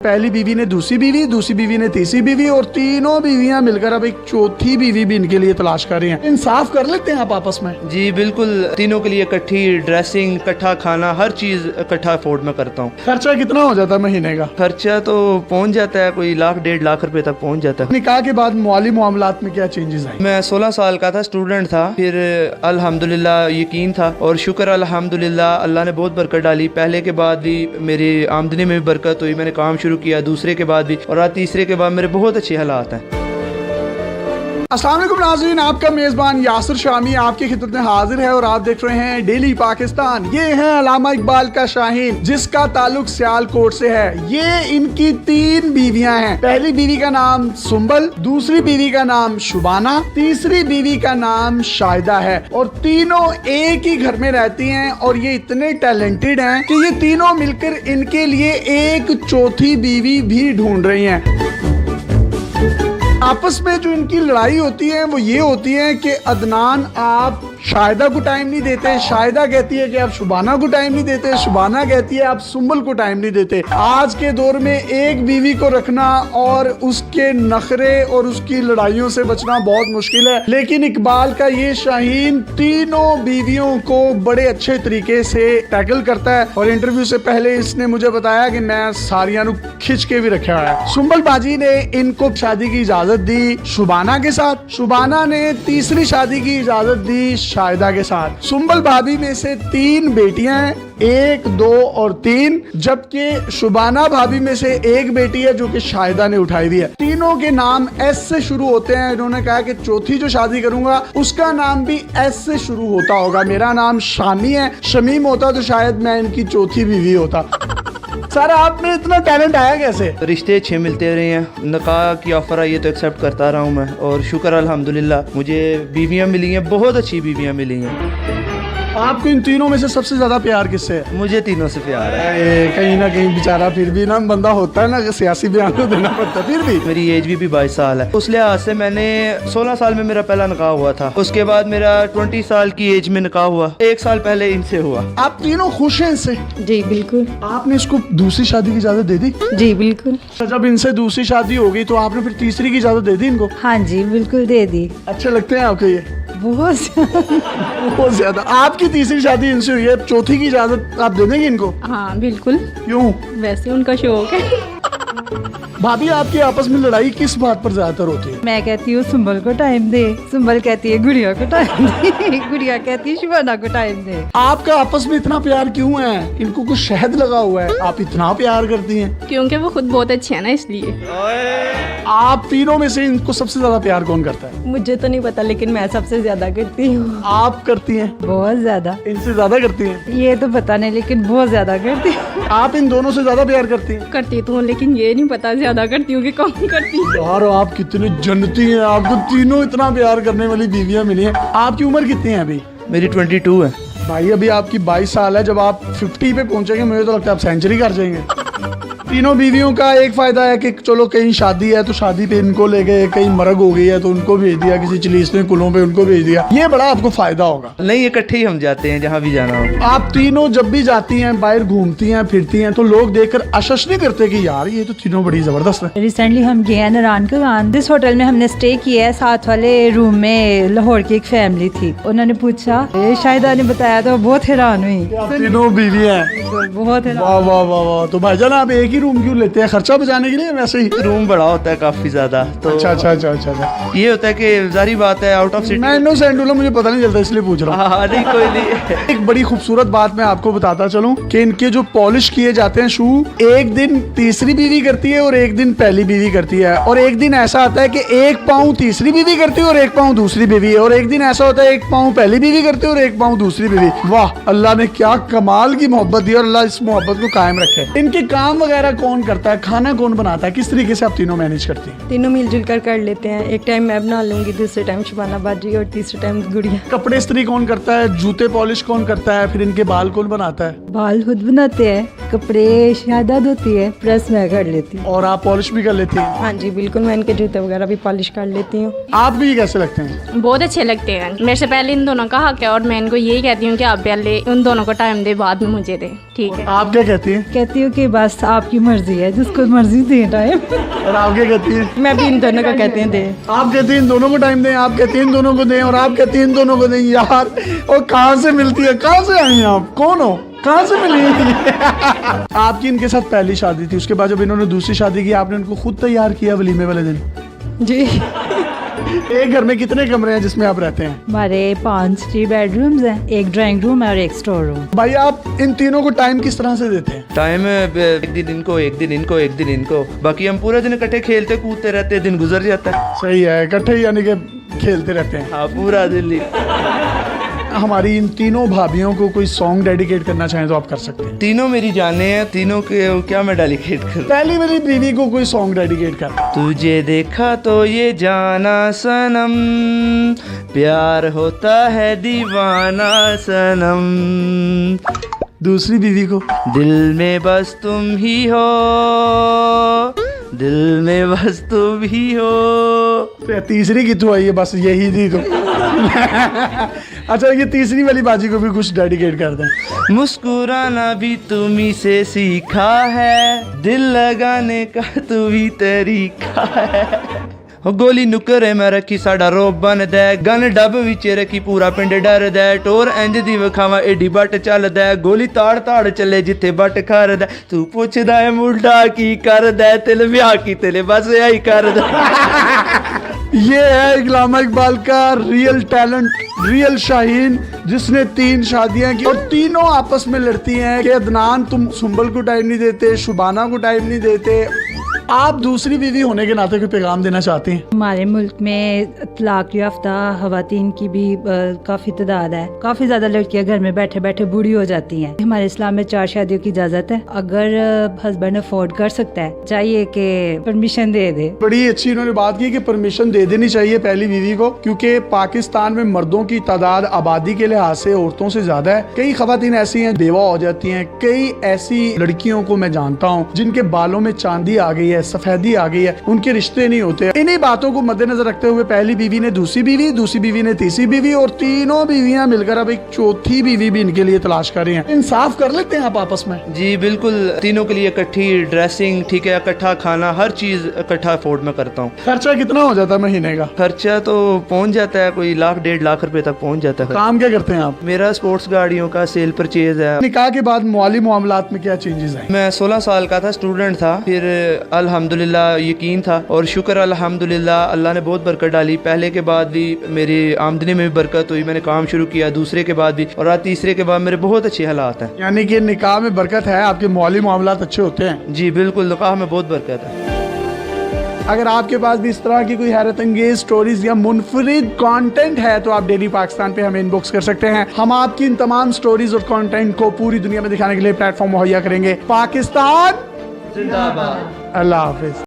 पहली बीवी ने दूसरी बीवी ने तीसरी बीवी, और तीनों बीवियां मिलकर अब एक चौथी बीवी भी इनके लिए तलाश कर रही हैं। इंसाफ कर लेते हैं आप आपस में? जी बिल्कुल, तीनों के लिए इकट्ठी ड्रेसिंग, इकट्ठा खाना, हर चीज इकट्ठा अफोर्ड में करता हूँ। खर्चा कितना हो जाता है महीने का? खर्चा तो पहुँच जाता है, कोई 1-1.5 लाख रुपए तक पहुँच जाता है। निकाह के बाद माली मामलात में क्या चेंजेस आए? मैं 16 साल का था, स्टूडेंट था, फिर अल्हम्दुलिल्लाह यकीन था और शुक्र अल्हम्दुलिल्लाह अल्लाह ने बहुत बरकत डाली। पहले के बाद भी मेरी आमदनी में भी बरकत हुई, मैंने काम शुरू किया, दूसरे के बाद भी, और आज तीसरे के बाद मेरे बहुत अच्छे हालात हैं। अस्सलाम वालेकुम नाज़रीन, आपका मेज़बान यासिर शामी आपकी खिदमत में हाजिर है और आप देख रहे हैं डेली पाकिस्तान। ये है अल्लामा इकबाल का शाहीन, जिसका ताल्लुक सियालकोट से है। ये इनकी 3 बीवियां हैं। पहली बीवी का नाम सुंबल, दूसरी बीवी का नाम शुबाना, तीसरी बीवी का नाम शाहिदा है, और तीनों एक ही घर में रहती हैं। और ये इतने टैलेंटेड हैं कि ये तीनों मिलकर इनके लिए एक चौथी बीवी भी ढूंढ रही हैं। आपस में जो इनकी लड़ाई होती है वो ये होती है कि अदनान आप शाहिदा को टाइम नहीं देते, शाहिदा कहती है कि आप शुबाना को टाइम नहीं देते, शुबाना कहती है आप सुंबल को टाइम नहीं देते। आज के दौर में एक बीवी को रखना और उसके नखरे और उसकी लड़ाइयों से बचना बहुत मुश्किल है, लेकिन इकबाल का ये शाहीन तीनों बीवियों को बड़े अच्छे तरीके से टैकल करता है। और इंटरव्यू से पहले इसने मुझे बताया कि मैं सारियां खिंच के भी रखा है। सुंबल बाजी ने इनको शादी की इजाजत दी शुबाना के साथ, शुबाना ने तीसरी शादी की इजाजत दी शाहिदा के साथ। सुंबल भाभी में से 3 बेटियां हैं, 1, 2 और 3, जबकि शुबाना भाभी में से 1 बेटी है जो कि शाहिदा ने उठाई हुई है। तीनों के नाम एस से शुरू होते हैं। इन्होंने कहा कि चौथी जो शादी करूंगा उसका नाम भी एस से शुरू होता होगा। मेरा नाम शामी है, शमीम होता तो शायद मैं इनकी चौथी बीवी होता। सर, आप में इतना टैलेंट आया कैसे? रिश्ते अच्छे मिलते रहे हैं, निकाह की ऑफर आई है तो एक्सेप्ट करता रहा हूँ मैं, और शुक्र अल्हम्दुलिल्लाह मुझे बीवियाँ मिली हैं, बहुत अच्छी बीवियाँ मिली हैं। आपको इन तीनों में से सबसे ज्यादा प्यार किससे है? मुझे तीनों से प्यार है। कहीं ना कहीं बेचारा फिर भी ना बंदा होता है ना कि सियासी बयान तो देना पड़ता है, फिर भी मेरी एज भी 22 साल है। उस लिहाज से मैंने 16 साल में मेरा पहला निकाह हुआ था, उसके बाद मेरा 20 साल की एज में निकाह हुआ, 1 साल पहले इनसे हुआ। आप तीनों खुश हैं इससे? जी बिल्कुल। आपने इसको दूसरी शादी की इजाजत दे दी? जी बिल्कुल। जब इनसे दूसरी शादी हो गई तो आपने फिर तीसरी की इजाजत दे दी इनको? हाँ जी बिल्कुल दे दी। अच्छे लगते हैं आपको ये? बहुत ज्यादा। आपकी तीसरी शादी इनसे हुई है, चौथी की इजाजत आप दे देंगे इनको? हाँ बिल्कुल। क्यों? वैसे उनका शौक है। भाभी, आपकी आपस में लड़ाई किस बात पर ज्यादातर होती है? मैं कहती हूँ सुंबल को टाइम दे, सुंबल कहती है गुड़िया को टाइम दे, गुड़िया कहती है शुबाना को टाइम दे। आपका आपस में इतना प्यार क्यों है? इनको कुछ शहद लगा हुआ है, आप इतना प्यार करती हैं? क्योंकि वो खुद बहुत अच्छे हैं ना, इसलिए। आप तीनों में से इनको सबसे ज्यादा प्यार कौन करता है? मुझे तो नहीं पता, लेकिन मैं सबसे ज्यादा करती हूँ। आप करती हैं? बहुत ज्यादा। इनसे ज्यादा करती हैं? ये तो पता नहीं, लेकिन बहुत ज्यादा करती हूँ। आप इन दोनों से ज्यादा प्यार करती हैं? करती तो हूँ, लेकिन ये नहीं पता ज्यादा करती हूँ कि कम करती हूँ। यार, आप कितने जन्नती हैं, आपको तीनों इतना प्यार करने वाली बीवियां मिली हैं। आपकी उम्र कितनी है अभी? मेरी 22 है। भाई, अभी आपकी 22 साल है, जब आप 50 पे पहुंचेंगे मुझे तो लगता है आप सेंचुरी कर जाएंगे। तीनों बीवियों का एक फायदा है कि चलो कहीं शादी है तो शादी पे इनको ले गए, कहीं मरग हो गई है तो उनको भेज दिया, किसी चलीसने कुलों पे उनको भेज दिया। ये बड़ा आपको फायदा होगा। नहीं, इकट्ठे ही हम जाते हैं जहाँ भी जाना हो। आप तीनों जब भी जाती हैं, बाहर घूमती हैं, फिरती हैं, तो लोग देखकर अशश नहीं करते कि यार ये तो तीनों बड़ी जबरदस्त है? रिसेंटली हम गए हैं नारायण का, जिस होटल में हमने स्टे किया है, साथ वाले रूम में लाहौर की एक फैमिली थी। उन्होंने पूछा, शाहिदा ने बताया तो बहुत हैरान हुई। तीनों बीवी हैं? बहुत हैरान। वाह वाह वाह वाह। तो भाईजान, आप एक ही रूम क्यों लेते हैं? खर्चा बचाने के लिए? वैसे ही रूम बड़ा होता है काफी ज्यादा, तो अच्छा अच्छा अच्छा अच्छा। ये होता है कि जारी बात है आउट ऑफ सिटी। मैं इनोसेंट हूँ, मुझे पता नहीं चलता इसलिए पूछ रहा हूँ। हाँ, नहीं कोई नहीं। एक बड़ी खूबसूरत बात मैं आपको बताता चलूं कि इनके जो पॉलिश किए जाते हैं शू, एक दिन तीसरी बीवी करती है और एक दिन पहली बीवी करती है, और एक दिन ऐसा आता है कि 1 पाँव तीसरी बीवी करती है और 1 पाँव दूसरी बीवी है, और एक दिन ऐसा होता है 1 पाँव पहली बीवी करती है और 1 पाँव दूसरी बीवी। वाह, अल्लाह ने क्या कमाल की मोहब्बत दी, और अल्लाह इस मोहब्बत को कायम रखे। इनके काम वगैरह कौन करता है? खाना कौन बनाता है? किस तरीके से आप तीनों मैनेज करती हैं? तीनों मिलजुल कर लेते हैं। एक टाइम मैं बना लूंगी, दूसरे टाइम शुबाना बाजी और तीसरे टाइम गुड़िया। कपड़े इस्त्री कौन करता है? जूते पॉलिश कौन करता है? फिर इनके बाल कौन बनाता है? बाल खुद बनाते हैं, कपड़े शाहिदा धोती है, प्रेस मैं कर लेती हूँ। और आप पॉलिश भी कर लेती हैं? हाँ जी बिल्कुल, मैं इनके जूते वगैरह भी पॉलिश कर लेती हूँ। आप भी कैसे लगते हैं? बहुत अच्छे लगते हैं। मेरे से पहले इन दोनों का हक है और मैं इनको यही कहती हूँ कि आप पहले उन दोनों को टाइम दे, बाद में मुझे दे। ठीक है? आप क्या कहती हैं? कहती हूँ कि बस बस आपकी मर्जी है, जिसको मर्जी दे टाइम। और आप क्या कहती हैं? मैं भी इन दोनों का कहते हैं दे। आप कहती हैं इन दोनों को टाइम दें, आप कहती हैं इन दोनों को दें, और आप कहती हैं इन दोनों को दें। यार और कहाँ से मिलती है, कहाँ से आई हैं आप, कौन हो, कहाँ से मिली? आपकी इनके साथ पहली शादी थी, उसके बाद जब इन्होंने दूसरी शादी की आपने उनको खुद तैयार किया वलीमे वाले दिन? जी। एक घर में कितने कमरे हैं जिसमें आप रहते हैं? हमारे 3 बेडरूम्स हैं, एक ड्राइंग रूम है और एक स्टोर रूम। भाई आप इन तीनों को टाइम किस तरह से देते हैं? टाइम एक दिन इनको, एक दिन इनको, एक दिन इनको, बाकी हम पूरा दिन इकट्ठे खेलते कूदते रहते हैं, दिन गुजर जाता है। सही है, इकट्ठे यानी कि खेलते रहते हैं। हाँ, पूरा दिन। हमारी इन तीनों भाभियों को कोई सॉन्ग डेडिकेट करना चाहें तो आप कर सकते हैं। तीनों मेरी जाने हैं, तीनों के क्या मैं डेडिकेट करूं? पहली मेरी बीवी को कोई सॉन्ग डेडिकेट कर। तुझे देखा तो ये जाना सनम, प्यार होता है दीवाना सनम, दूसरी बीवी को दिल में बस तुम ही हो, दिल में बस तुम ही हो। तीसरी कितु आई है, बस यही थी तो। अच्छा ये तीसरी वाली बाजी को भी कुछ डेडिकेट कर दें। मुस्कुराना भी तुम्ही से सीखा है, दिल लगाने का तू भी तरीका है। हो गोली नुकरे मैं रखी साडा रोब बन दे, गन डब विच रखी पूरा पिंड डर दे, टोर इंज दी विखावा एडी बट चल दे, गोली ताड़ ताड़ चले जिथे बट कर दे, तू पुछदा है मुंडा की कर दे, तिल ब्याह की तिल बस यही कर दे। ये है इकलामा इकबाल का रियल टैलेंट, रियल शाहीन, जिसने 3 शादियां की और तीनों आपस में लड़ती हैं कि अदनान तुम सुंबल को टाइम नहीं देते, शुबाना को टाइम नहीं देते। आप दूसरी बीवी होने के नाते कोई पैगाम देना चाहती हैं? हमारे मुल्क में तलाक याफ्ता खवातीन की भी काफ़ी तादाद है। काफ़ी ज़्यादा लड़कियां घर में बैठे बैठे बूढ़ी हो जाती हैं। हमारे इस्लाम में 4 शादियों की इजाज़त है। अगर हस्बैंड अफोर्ड कर सकता है, चाहिए कि परमिशन दे दे। बड़ी अच्छी इन्होंने बात की कि परमिशन दे देनी चाहिए पहली बीवी को, क्योंकि पाकिस्तान में मर्दों की तादाद आबादी के लिहाज से औरतों से ज्यादा है। कई खवातीन ऐसी हैं बेवा हो जाती हैं, कई ऐसी लड़कियों को मैं जानता हूँ जिनके बालों में चांदी आ गई है, सफेदी आ गई है, उनके रिश्ते नहीं होते। इन्हीं बातों को मद्देनजर रखते हुए पहली बीवी ने दूसरी बीवी, दूसरी बीवी ने तीसरी बीवी, और तीनों बीवियां मिलकर अब एक चौथी बीवी भी इनके लिए तलाश कर रही हैं। इंसाफ कर लेते हैं आप आपस में? जी बिल्कुल, तीनों के लिए इकट्ठी ड्रेसिंग, ठीक है, इकट्ठा खाना, हर चीज इकट्ठा अफोर्ड में करता हूँ। खर्चा कितना हो जाता है महीने का? खर्चा तो पहुँच जाता है, कोई 1.5 लाख रुपए तक पहुँच जाता है। काम क्या करते हैं आप? मेरा स्पोर्ट्स गाड़ियों का सेल परचेज है। निकाह के बाद माली मामलात में क्या चेंजेस आए? मैं 16 साल का था, स्टूडेंट था, फिर अल्हम्दुलिल्लाह यकीन था और शुक्र अल्हम्दुलिल्लाह अल्लाह ने बहुत बरकत डाली। पहले के बाद भी मेरी आमदनी में भी बरकत हुई, मैंने काम शुरू किया, दूसरे के बाद भी, और आज तीसरे के बाद मेरे बहुत अच्छे हालात हैं। यानी कि निकाह में बरकत है, आपके माली मामलात अच्छे होते हैं? जी बिल्कुल, निकाह में बहुत बरकत है। अगर आपके पास भी इस तरह की कोई हैरत अंगेज स्टोरीज या मुनफरिद कंटेंट है तो आप डेली पाकिस्तान पे हमें इनबॉक्स कर सकते हैं। हम आपकी इन तमाम स्टोरीज और कंटेंट को पूरी दुनिया में दिखाने के लिए प्लेटफॉर्म मुहैया करेंगे। पाकिस्तान जिंदाबाद। अल्लाह हाफिज।